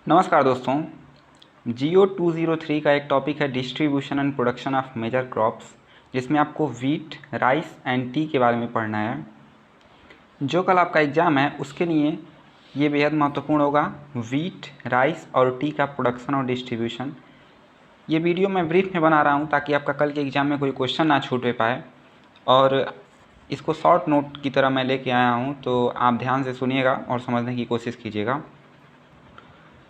नमस्कार दोस्तों। जियो 203 का एक टॉपिक है distribution and production of major crops, जिसमें आपको वीट, राइस एंड टी के बारे में पढ़ना है। जो कल आपका एग्ज़ाम है उसके लिए ये बेहद महत्वपूर्ण होगा, वीट, राइस और टी का प्रोडक्शन और डिस्ट्रीब्यूशन। ये वीडियो मैं ब्रीफ में बना रहा हूँ ताकि आपका कल के एग्ज़ाम में कोई क्वेश्चन ना छूट पाए, और इसको शॉर्ट नोट की तरह मैं लेके आया हूँ, तो आप ध्यान से सुनिएगा और समझने की कोशिश कीजिएगा।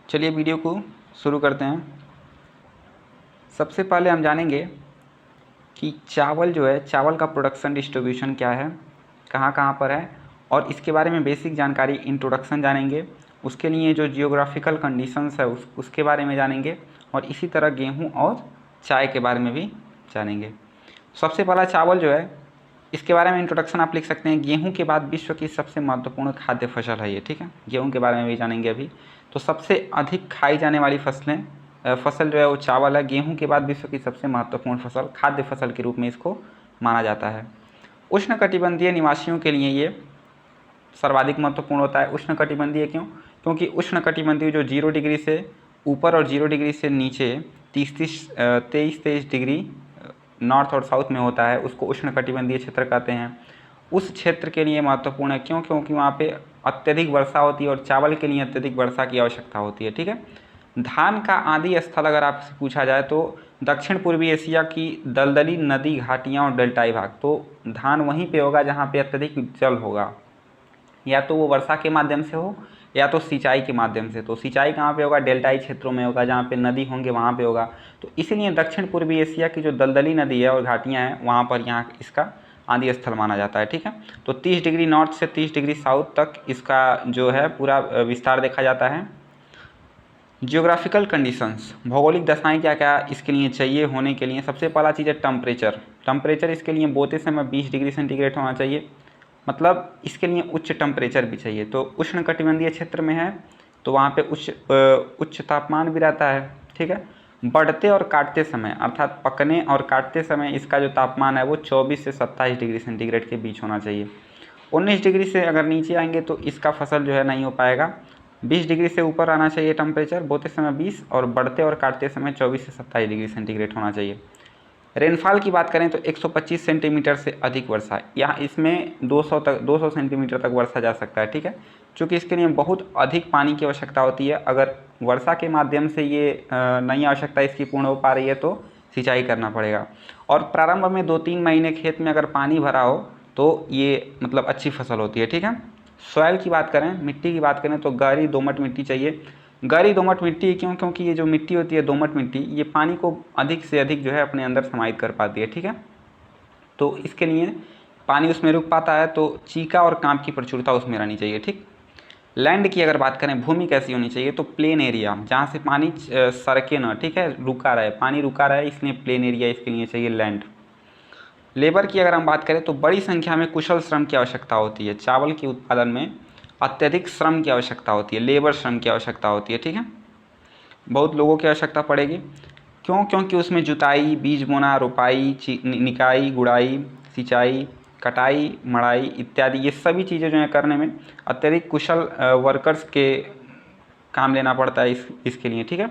चलिए वीडियो को शुरू करते हैं। सबसे पहले हम जानेंगे कि चावल जो है, चावल का प्रोडक्शन डिस्ट्रीब्यूशन क्या है, कहाँ कहाँ पर है, और इसके बारे में बेसिक जानकारी इंट्रोडक्शन जानेंगे। उसके लिए जो जियोग्राफिकल कंडीशंस है उसके बारे में जानेंगे, और इसी तरह गेहूँ और चाय के बारे में भी जानेंगे। सबसे पहला चावल जो है, इसके बारे में इंट्रोडक्शन आप लिख सकते हैं, गेहूं के बाद विश्व की सबसे महत्वपूर्ण खाद्य फसल है ये, ठीक है। गेहूं के बारे में भी जानेंगे अभी। तो सबसे अधिक खाई जाने वाली फसल जो है वो चावल है। गेहूं के बाद विश्व की सबसे महत्वपूर्ण फसल, खाद्य फसल के रूप में इसको माना जाता है। उष्णकटिबंधीय निवासियों के लिए ये सर्वाधिक महत्वपूर्ण होता है। उष्णकटिबंधीय क्यों? क्योंकि उष्णकटिबंधीय जो 0 डिग्री से ऊपर और 0 डिग्री से नीचे 23 डिग्री नॉर्थ और साउथ में होता है, उसको उष्णकटिबंधीय क्षेत्र कहते हैं। उस क्षेत्र के लिए महत्वपूर्ण है। क्यों? क्योंकि वहाँ पे अत्यधिक वर्षा होती है और चावल के लिए अत्यधिक वर्षा की आवश्यकता होती है, ठीक है। धान का आदि स्थल अगर आपसे पूछा जाए तो दक्षिण पूर्वी एशिया की दलदली नदी घाटियाँ और डेल्टाई भाग, तो धान वहीं पे होगा जहाँ पे अत्यधिक जल होगा, या तो वो वर्षा के माध्यम से हो या तो सिंचाई के माध्यम से। तो सिंचाई कहाँ पे होगा? डेल्टाई क्षेत्रों में होगा, जहाँ पे नदी होंगे वहाँ पे होगा। तो इसीलिए दक्षिण पूर्वी एशिया की जो दलदली नदी है और घाटियाँ हैं वहाँ पर यहाँ इसका आदि स्थल माना जाता है, ठीक है। तो 30 डिग्री नॉर्थ से 30 डिग्री साउथ तक इसका जो है पूरा विस्तार देखा जाता है। जियोग्राफिकल कंडीशंस, भौगोलिक दशाएं क्या क्या इसके लिए चाहिए होने के लिए? सबसे पहला चीज़ है टेम्परेचर इसके लिए बोते समय 20 डिग्री सेंटीग्रेड होना चाहिए, मतलब इसके लिए उच्च टेम्परेचर भी चाहिए। तो उष्णकटिबंधीय क्षेत्र में है तो वहाँ पे उच्च तापमान भी रहता है, ठीक है। बढ़ते और काटते समय, अर्थात पकने और काटते समय इसका जो तापमान है वो 24 से 27 डिग्री सेंटीग्रेड के बीच होना चाहिए। 19 डिग्री से अगर नीचे आएंगे तो इसका फसल जो है नहीं हो पाएगा। 20 डिग्री से ऊपर आना चाहिए टेम्परेचर, बोते समय 20 और बढ़ते और काटते समय 24 से 27 डिग्री सेंटीग्रेड होना चाहिए। रेनफॉल की बात करें तो 125 सेंटीमीटर से अधिक वर्षा, यहाँ इसमें 200 सेंटीमीटर तक वर्षा जा सकता है, ठीक है। चूँकि इसके लिए बहुत अधिक पानी की आवश्यकता होती है। अगर वर्षा के माध्यम से ये नहीं आवश्यकता इसकी पूर्ण हो पा रही है तो सिंचाई करना पड़ेगा। और प्रारंभ में 2-3 महीने खेत में अगर पानी भरा हो तो ये मतलब अच्छी फसल होती है, ठीक है। सॉइल की बात करें, मिट्टी की बात करें तो गहरी दोमट मिट्टी चाहिए। गहरी दोमट मिट्टी क्यों? क्योंकि ये जो मिट्टी होती है दोमट मिट्टी, ये पानी को अधिक से अधिक जो है अपने अंदर समाहित कर पाती है, ठीक है। तो इसके लिए पानी उसमें रुक पाता है, तो चीका और कांप की प्रचुरता उसमें रहनी चाहिए, ठीक। लैंड की अगर बात करें, भूमि कैसी होनी चाहिए? तो प्लेन एरिया, जहाँ से पानी सरके ना, ठीक है, रुका रहे, पानी रुका रहे, इसलिए प्लेन एरिया इसके लिए चाहिए लैंड। लेबर की अगर हम बात करें तो बड़ी संख्या में कुशल श्रम की आवश्यकता होती है। चावल के उत्पादन में अत्यधिक श्रम की आवश्यकता होती है, लेबर श्रम की आवश्यकता होती है, ठीक है। बहुत लोगों की आवश्यकता पड़ेगी। क्यों? क्योंकि उसमें जुताई, बीज बोना, रोपाई, निकाई, गुड़ाई, सिंचाई, कटाई, मड़ाई इत्यादि ये सभी चीज़ें जो है करने में अत्यधिक कुशल वर्कर्स के काम लेना पड़ता है इसके लिए, ठीक है।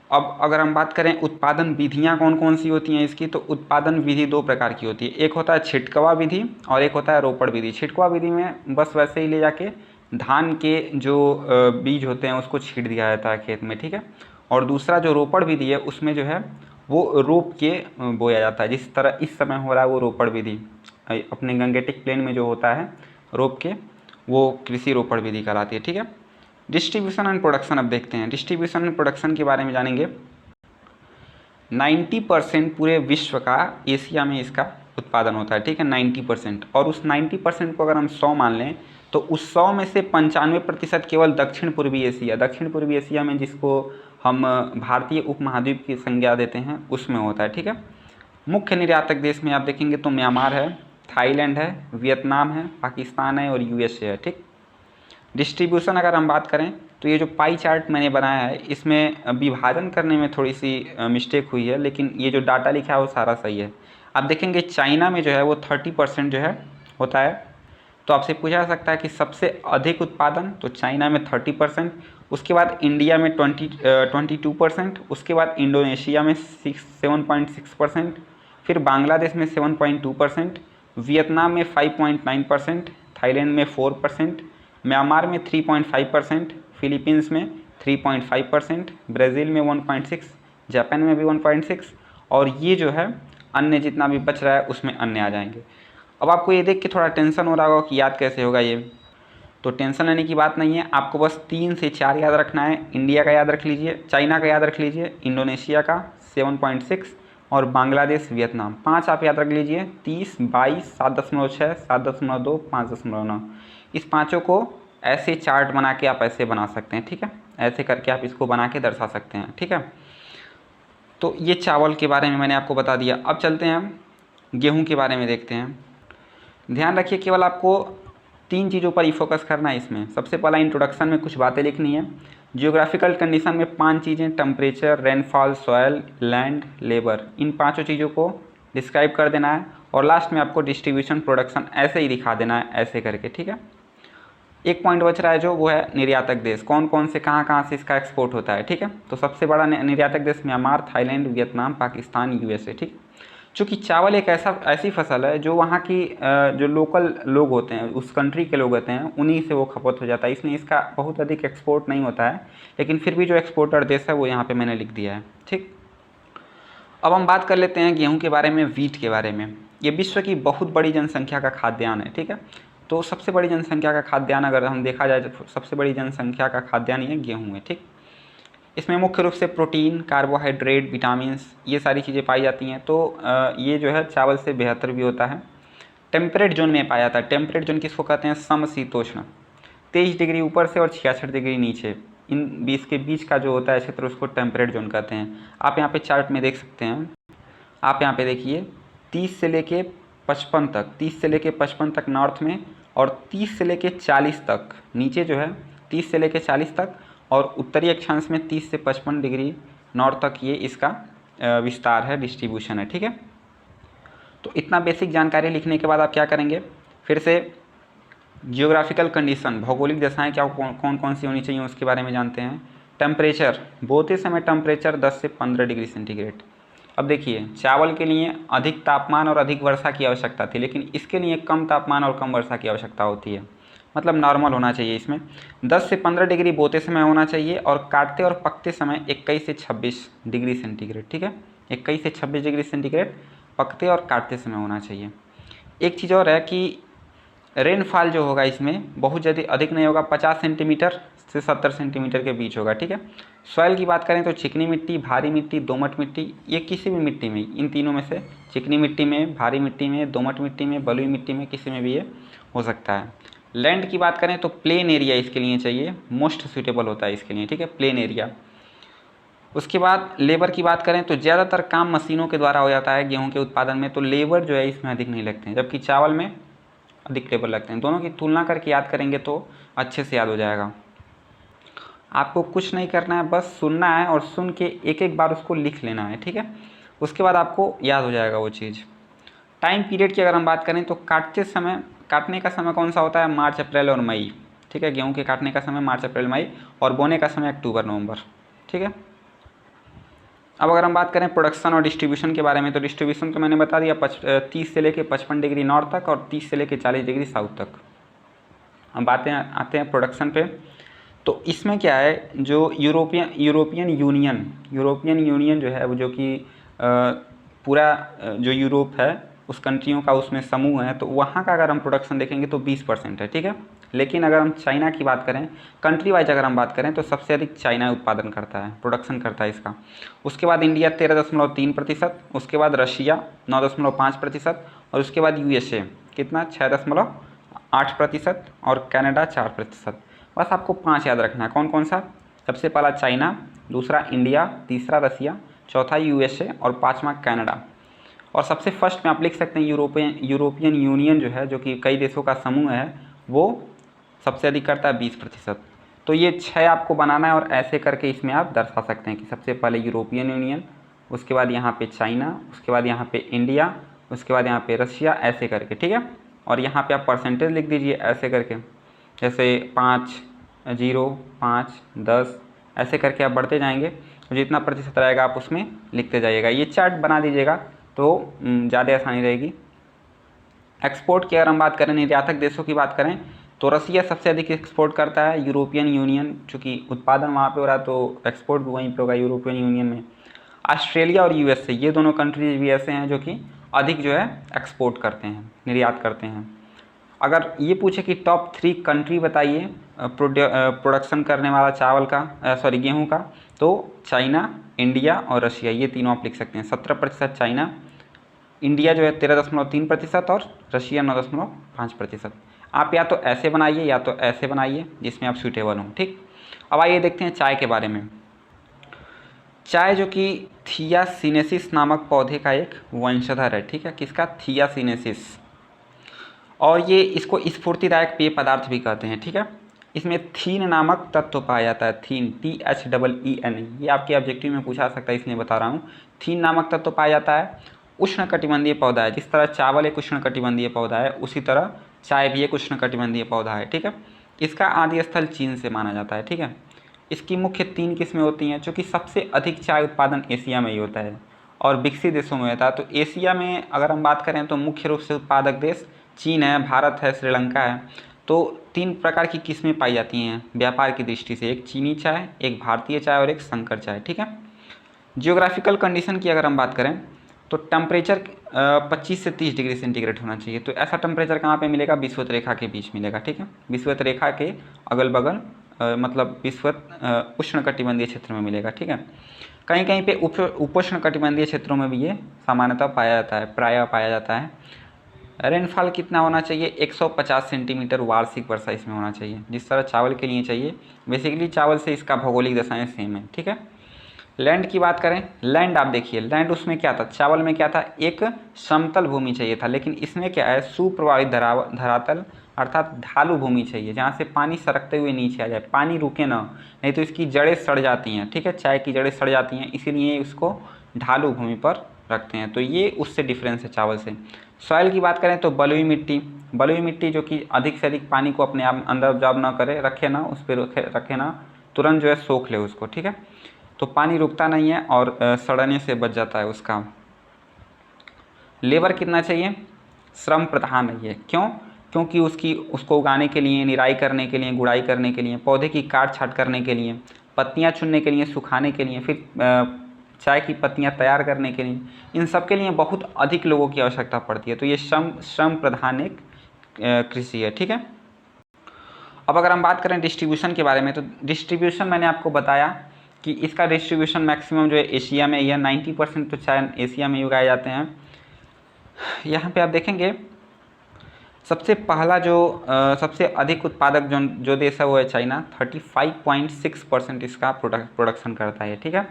अब अगर हम बात करें उत्पादन विधियां कौन कौन सी होती हैं इसकी, तो उत्पादन विधि 2 प्रकार की होती है। एक होता है छिटकवा विधि और एक होता है रोपड़ विधि। छिटकवा विधि में बस वैसे ही ले जाके धान के जो बीज होते हैं उसको छींट दिया जाता है खेत में, ठीक है। और दूसरा जो रोपड़ विधि है उसमें जो है वो रोप के बोया जाता है, जिस तरह इस समय हो रहा है वो रोपड़ विधि अपने गंगेटिक प्लेन में जो होता है रोप के, वो कृषि रोपड़ विधि कहलाती है, ठीक है। डिस्ट्रीब्यूशन एंड प्रोडक्शन अब देखते हैं। डिस्ट्रीब्यूशन एंड प्रोडक्शन के बारे में जानेंगे। 90% पूरे विश्व का एशिया में इसका उत्पादन होता है, ठीक है, 90%। और उस 90% को अगर हम 100 मान लें तो उस 100 में से 95% केवल दक्षिण पूर्वी एशिया में, जिसको हम भारतीय उपमहाद्वीप की संज्ञा देते हैं, उसमें होता है, ठीक है। मुख्य निर्यातक देश में आप देखेंगे तो म्यांमार है, थाईलैंड है, वियतनाम है, पाकिस्तान है और यूएसए है, ठीक। डिस्ट्रीब्यूशन अगर हम बात करें तो ये जो पाई चार्ट मैंने बनाया है इसमें विभाजन करने में थोड़ी सी मिस्टेक हुई है, लेकिन ये जो डाटा लिखा है वो सारा सही है। आप देखेंगे चाइना में जो है वो 30% जो है होता है। तो आपसे पूछा जा सकता है कि सबसे अधिक उत्पादन, तो चाइना में 30%, उसके बाद इंडिया में 22%, उसके बाद इंडोनेशिया में 7.6%, फिर बांग्लादेश में 7.2%, वियतनाम में 5.9%, थाईलैंड में 4%, म्यांमार में 3.5%, फिलीपींस में 3.5%, ब्राज़ील में 1.6, जापान में भी 1.6, और ये जो है अन्य जितना भी बच रहा है उसमें अन्य आ जाएंगे। अब आपको ये देख के थोड़ा टेंशन हो रहा होगा कि याद कैसे होगा ये, तो टेंशन लेने की बात नहीं है, आपको बस 3 से 4 याद रखना है। इंडिया का याद रख लीजिए, चाइना का याद रख लीजिए, इंडोनेशिया का 7.6, और बांग्लादेश वियतनाम 5 आप याद रख लीजिए। 30, 22, 7.6, 7.2, 5.9, इस पाँचों को ऐसे चार्ट बना के आप ऐसे बना सकते हैं, ठीक है, ऐसे करके आप इसको बना के दर्शा सकते हैं, ठीक है। तो ये चावल के बारे में मैंने आपको बता दिया। अब चलते हैं हम गेहूँ के बारे में देखते हैं। ध्यान रखिए, केवल आपको 3 चीज़ों पर ही फोकस करना है इसमें। सबसे पहला इंट्रोडक्शन में कुछ बातें लिखनी है, जियोग्राफिकल कंडीशन में 5 चीज़ें, temperature, rainfall, soil, land, labour, इन 5 चीज़ों को डिस्क्राइब कर देना है, और लास्ट में आपको डिस्ट्रीब्यूशन प्रोडक्शन ऐसे ही दिखा देना है, ऐसे करके, ठीक है। एक पॉइंट बच रहा है जो, वो है निर्यातक देश, कौन कौन से कहाँ से इसका एक्सपोर्ट होता है, ठीक है। तो सबसे बड़ा निर्यातक देश Myanmar, Thailand, Vietnam, Pakistan, USA, ठीक। चूँकि चावल एक ऐसी फसल है जो वहाँ की जो लोकल लोग होते हैं, उस कंट्री के लोग होते हैं, उन्हीं से वो खपत हो जाता है, इसलिए इसका बहुत अधिक एक्सपोर्ट नहीं होता है, लेकिन फिर भी जो एक्सपोर्टर देश है वो यहाँ पे मैंने लिख दिया है, ठीक। अब हम बात कर लेते हैं गेहूँ के बारे में, वीट के बारे में। ये विश्व की बहुत बड़ी जनसंख्या का खाद्यान्न है, ठीक है। तो सबसे बड़ी जनसंख्या का खाद्यान्न अगर हम देखा जाए तो सबसे बड़ी जनसंख्या का खाद्यान्न ये गेहूँ है, ठीक। इसमें मुख्य रूप से प्रोटीन, कार्बोहाइड्रेट, विटामिन्स, ये सारी चीज़ें पाई जाती हैं। तो ये जो है चावल से बेहतर भी होता है। टेम्परेट जोन में पाया जाता है। टेम्परेट जोन किसको कहते हैं? समशीतोष्ण। 23 डिग्री ऊपर से और 66 डिग्री नीचे, इन 20 के बीच का जो होता है क्षेत्र, उसको टेम्परेट जोन कहते हैं। आप यहाँ पे चार्ट में देख सकते हैं। आप यहाँ पे देखिए 30 से लेके 55 तक, 30 से लेके 55 तक नॉर्थ में, और 30 से लेके 40 तक नीचे जो है, 30 से लेके 40 तक, और उत्तरी अक्षांश में 30 से 55 डिग्री नॉर्थ तक ये इसका विस्तार है, डिस्ट्रीब्यूशन है, ठीक है। तो इतना बेसिक जानकारी लिखने के बाद आप क्या करेंगे, फिर से जियोग्राफिकल कंडीशन, भौगोलिक दशाएं क्या कौन कौन सी होनी चाहिए उसके बारे में जानते हैं। टेम्परेचर, बोते समय टेम्परेचर 10 से 15 डिग्री सेंटीग्रेड। अब देखिए, चावल के लिए अधिक तापमान और अधिक वर्षा की आवश्यकता थी, लेकिन इसके लिए कम तापमान और कम वर्षा की आवश्यकता होती है, मतलब नॉर्मल होना चाहिए। इसमें 10 से 15 डिग्री बोते समय होना चाहिए, और काटते और पकते समय 21 से 26 डिग्री सेंटीग्रेड, ठीक है। 21 से 26 डिग्री सेंटीग्रेड पकते और काटते समय होना चाहिए। एक चीज़ और है कि रेनफॉल जो होगा इसमें बहुत ज़्यादा अधिक नहीं होगा, 50 सेंटीमीटर से 70 सेंटीमीटर के बीच होगा, ठीक है। सॉइल की बात करें तो चिकनी मिट्टी, भारी मिट्टी, दोमट मिट्टी, ये किसी भी मिट्टी में, इन तीनों में से चिकनी मिट्टी में, भारी मिट्टी में, दोमट मिट्टी में, बलुई मिट्टी में, किसी में भी ये हो सकता है। लैंड की बात करें तो प्लेन एरिया इसके लिए चाहिए, मोस्ट सूटेबल होता है इसके लिए, ठीक है, प्लेन एरिया। उसके बाद लेबर की बात करें तो ज़्यादातर काम मशीनों के द्वारा हो जाता है गेहूँ के उत्पादन में, तो लेबर जो है इसमें अधिक नहीं लगते हैं, जबकि चावल में अधिक लेबर लगते हैं। दोनों की तुलना करके याद करेंगे तो अच्छे से याद हो जाएगा। आपको कुछ नहीं करना है, बस सुनना है, और सुन के एक एक बार उसको लिख लेना है, ठीक है। उसके बाद आपको याद हो जाएगा वो चीज़। टाइम पीरियड की अगर हम बात करें तो काटने का समय कौन सा होता है? मार्च, अप्रैल और मई, ठीक है। गेहूँ के काटने का समय मार्च, अप्रैल, मई, और बोने का समय अक्टूबर, नवंबर, ठीक है। अब अगर हम बात करें प्रोडक्शन और डिस्ट्रीब्यूशन के बारे में, तो डिस्ट्रीब्यूशन तो मैंने बता दिया, 30 से लेके 55 डिग्री नॉर्थ तक, और 30 से लेके 40 डिग्री साउथ तक। हम आते हैं प्रोडक्शन पे। तो इसमें क्या है, जो यूरोपियन यूनियन जो है, वो जो कि पूरा जो यूरोप है उस कंट्रियों का उसमें समूह है, तो वहाँ का अगर हम प्रोडक्शन देखेंगे तो 20% है, ठीक है। लेकिन अगर हम चाइना की बात करें, कंट्री वाइज अगर हम बात करें, तो सबसे अधिक चाइना उत्पादन करता है, प्रोडक्शन करता है इसका। उसके बाद इंडिया 13.3%, उसके बाद रशिया 9.5%, और उसके बाद यूएसए कितना, 6.8%, और कनाडा 4%। बस आपको 5 याद रखना है। कौन कौन सा? सबसे पहला चाइना, दूसरा इंडिया, तीसरा रसिया, चौथा यूएसए, और पाँचवा कनाडा। और सबसे फर्स्ट में आप लिख सकते हैं यूरोपियन यूनियन जो है, जो कि कई देशों का समूह है, वो सबसे अधिक करता है 20%। तो ये 6 आपको बनाना है, और ऐसे करके इसमें आप दर्शा सकते हैं कि सबसे पहले यूरोपियन यूनियन, उसके बाद यहाँ पे चाइना, उसके बाद यहाँ पे इंडिया, उसके बाद यहाँ पे रशिया, ऐसे करके, ठीक है। और यहाँ पे आप परसेंटेज लिख दीजिए ऐसे करके, जैसे 5, 0, 5, 10 ऐसे करके आप बढ़ते जाएंगे। तो जितना प्रतिशत रहेगा आप उसमें लिखते जाइएगा। ये चार्ट बना दीजिएगा तो ज़्यादा आसानी रहेगी। एक्सपोर्ट की अगर हम बात करें, निर्यातक देशों की बात करें, तो रसिया सबसे अधिक एक्सपोर्ट करता है। यूरोपियन यूनियन, चूँकि उत्पादन वहाँ पे हो रहा है तो एक्सपोर्ट भी वहीं पे होगा यूरोपियन यूनियन में। ऑस्ट्रेलिया और यूएसए, ये दोनों कंट्रीज भी ऐसे हैं जो कि अधिक जो है एक्सपोर्ट करते हैं, निर्यात करते हैं। अगर ये पूछे कि टॉप 3 कंट्री बताइए प्रोडक्शन करने वाला चावल का, गेहूँ का, तो चाइना, इंडिया और रशिया, ये तीनों आप लिख सकते हैं। 17% चाइना, इंडिया जो है 13.3% और रशिया 9.5%। आप या तो ऐसे बनाइए या तो ऐसे बनाइए जिसमें आप सूटेबल हों। ठीक, अब आइए देखते हैं चाय के बारे में। चाय जो कि थियासिनेसिस नामक पौधे का एक वंशधर है। ठीक है, किसका? थियासिनेसिस। और ये इसको स्फूर्तिदायक पेय पदार्थ भी कहते हैं। ठीक है, इसमें थीन नामक तत्व पाया जाता है। थीन, THEEN, ये आपके ऑब्जेक्टिव में पूछा सकता है, इसलिए बता रहा हूँ। थीन नामक तत्व पाया जाता है। उष्णकटिबंधीय पौधा है। जिस तरह चावल एक उष्णकटिबंधीय पौधा है, उसी तरह चाय भी एक उष्णकटिबंधीय पौधा है। ठीक है, इसका आदि स्थल चीन से माना जाता है। ठीक है, इसकी मुख्य 3 किस्में होती हैं, क्योंकि सबसे अधिक चाय उत्पादन एशिया में ही होता है और विकसित देशों में होता है। तो एशिया में अगर हम बात करें तो मुख्य रूप से उत्पादक देश चीन है, भारत है, श्रीलंका है। तो 3 प्रकार की किस्में पाई जाती हैं व्यापार की दृष्टि से, एक चीनी चाय, एक भारतीय चाय और एक संकर चाय। ठीक है, जियोग्राफिकल कंडीशन की अगर हम बात करें तो टेम्परेचर 25 से 30 डिग्री सेंटीग्रेड होना चाहिए। तो ऐसा टेम्परेचर कहाँ पे मिलेगा? विषुवत रेखा के बीच मिलेगा। ठीक है, विषुवत रेखा के अगल बगल, मतलब विषुवत उष्णकटिबंधीय क्षेत्र में मिलेगा। ठीक है, कहीं कहीं पे उपोष्णकटिबंधीय क्षेत्रों में भी ये सामान्यतः पाया जाता है, प्रायः पाया जाता है। रेनफॉल कितना होना चाहिए? 150 सेंटीमीटर वार्षिक वर्षा इसमें होना चाहिए, जिस तरह चावल के लिए चाहिए। बेसिकली चावल से इसका भौगोलिक दशाएं सेम है। ठीक है, लैंड की बात करें, लैंड आप देखिए, लैंड उसमें क्या था? चावल में क्या था? एक समतल भूमि चाहिए था, लेकिन इसमें क्या है? सुप्रभावित धरातल अर्थात ढालू भूमि चाहिए, जहाँ से पानी सरकते हुए नीचे आ जाए, पानी रुके ना, नहीं तो इसकी जड़ें सड़ जाती हैं। ठीक है, चाय की जड़ें सड़ जाती हैं, इसीलिए इसको ढालू भूमि पर रखते हैं। तो ये उससे डिफरेंस है चावल से। सॉइल की बात करें तो बलुई मिट्टी, बलुई मिट्टी जो कि अधिक से अधिक पानी को अपने आप अंदर ऑब्जॉर्ब ना करे, रखे ना, उस पर रखे ना, तुरंत जो है सोख ले उसको। ठीक है, तो पानी रुकता नहीं है और सड़ने से बच जाता है उसका। लेबर कितना चाहिए? श्रम प्रधान नहीं है। क्यों? क्योंकि उसको उगाने के लिए, निराई करने के लिए, गुड़ाई करने के लिए, पौधे की काट छाँट करने के लिए, पत्तियां चुनने के लिए, सुखाने के लिए, फिर चाय की पत्तियां तैयार करने के लिए, इन सब के लिए बहुत अधिक लोगों की आवश्यकता पड़ती है। तो ये श्रम प्रधान एक कृषि है। ठीक है, अब अगर हम बात करें डिस्ट्रीब्यूशन के बारे में, तो डिस्ट्रीब्यूशन मैंने आपको बताया कि इसका डिस्ट्रीब्यूशन मैक्सिमम जो है एशिया में, यह 90% तो चाय एशिया में ही उगाए जाते हैं। यहाँ पे आप देखेंगे सबसे पहला जो सबसे अधिक उत्पादक जो देश है वो है चाइना, 35.6% इसका प्रोडक्शन करता है। ठीक है,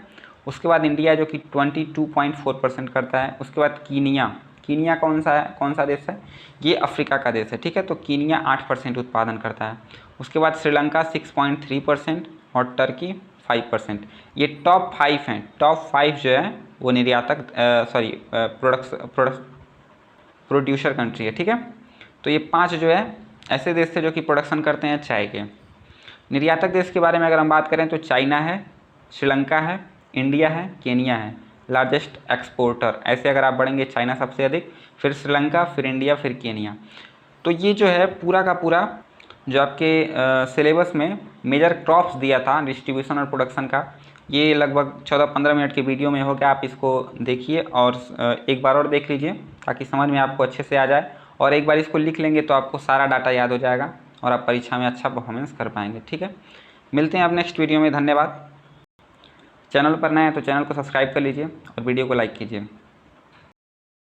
उसके बाद इंडिया जो कि 22.4% करता है। उसके बाद कीनिया कौन सा देश है? ये अफ्रीका का देश है। ठीक है, तो कीनिया 8% उत्पादन करता है। उसके बाद श्रीलंका 6.3% और टर्की 5%। ये टॉप 5 हैं। टॉप 5 जो है वो निर्यातक प्रोड्यूसर कंट्री है। ठीक है, तो ये 5 जो है ऐसे देश थे जो कि प्रोडक्शन करते हैं चाय के। निर्यातक देश के बारे में अगर हम बात करें तो चाइना है, श्रीलंका है, इंडिया है, केनिया है लार्जेस्ट एक्सपोर्टर। ऐसे अगर आप बढ़ेंगे, चाइना सबसे अधिक, फिर श्रीलंका, फिर इंडिया, फिर केनिया। तो ये जो है पूरा का पूरा जो आपके सिलेबस में मेजर क्रॉप्स दिया था डिस्ट्रीब्यूशन और प्रोडक्शन का, ये लगभग 14-15 मिनट के वीडियो में हो गया। आप इसको देखिए और एक बार और देख लीजिए ताकि समझ में आपको अच्छे से आ जाए, और एक बार इसको लिख लेंगे तो आपको सारा डाटा याद हो जाएगा और आप परीक्षा में अच्छा परफॉर्मेंस कर पाएंगे। ठीक है, मिलते हैं अब नेक्स्ट वीडियो में। धन्यवाद। चैनल पर नए हैं तो चैनल को सब्सक्राइब कर लीजिए और वीडियो को लाइक कीजिए।